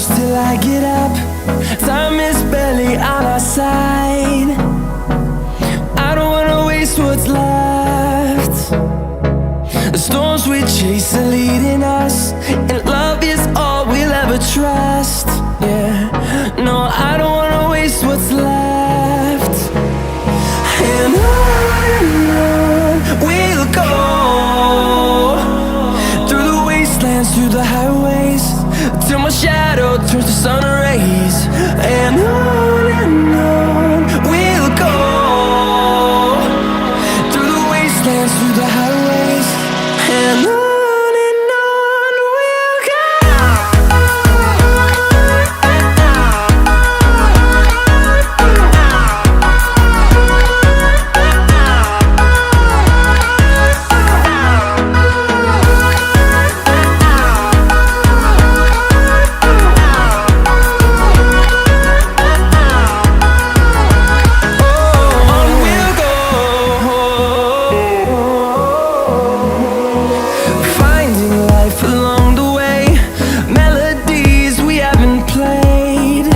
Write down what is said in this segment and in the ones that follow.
close till I get up. Time is barely on our side. I don't wanna waste what's left. The storms we chase are leading us, and love is all we'll ever trust. Yeah, no, I don't wanna waste what's left. And on we'll go, through the wastelands, through the highways, till my shadow turns to sun rays. And on we'll go, through the wastelands, through the highways, and on we'll go. Along the way, melodies we haven't played.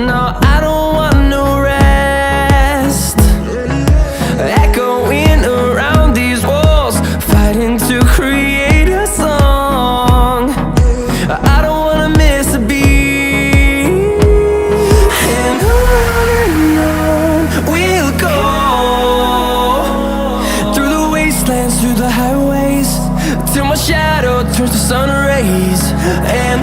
No, I don't want no rest. Echoing around these walls, fighting to create a song. I don't wanna miss a beat. And on we'll go, through the wastelands, through the highways, till my shadow turns to sun rays. And